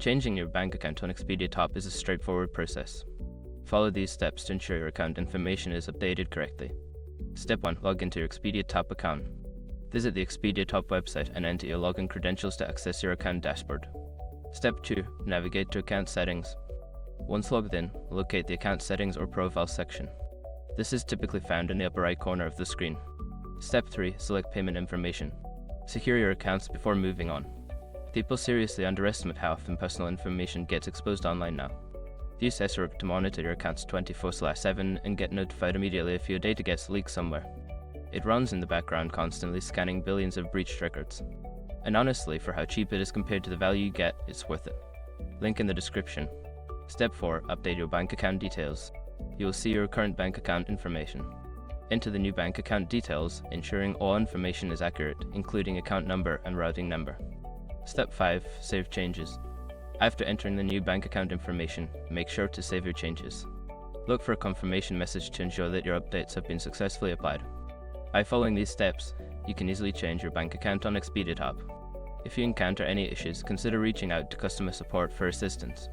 Changing your bank account on Expedia TAAP is a straightforward process. Follow these steps to ensure your account information is updated correctly. Step 1. Log into your Expedia TAAP account. Visit the Expedia TAAP website and enter your login credentials to access your account dashboard. Step 2. Navigate to Account Settings. Once logged in, locate the Account Settings or Profile section. This is typically found in the upper right corner of the screen. Step 3. Select Payment Information. Secure your accounts before moving on. People seriously underestimate how often personal information gets exposed online now. Use SROP to monitor your accounts 24/7 and get notified immediately if your data gets leaked somewhere. It runs in the background, constantly scanning billions of breached records. And honestly, for how cheap it is compared to the value you get, it's worth it. Link in the description. Step 4. Update your bank account details. You will see your current bank account information. Enter the new bank account details, ensuring all information is accurate, including account number and routing number. Step 5. Save changes. After entering the new bank account information, make sure to save your changes. Look for a confirmation message to ensure that your updates have been successfully applied. By following these steps, you can easily change your bank account on Expedia TAAP. If you encounter any issues, consider reaching out to customer support for assistance.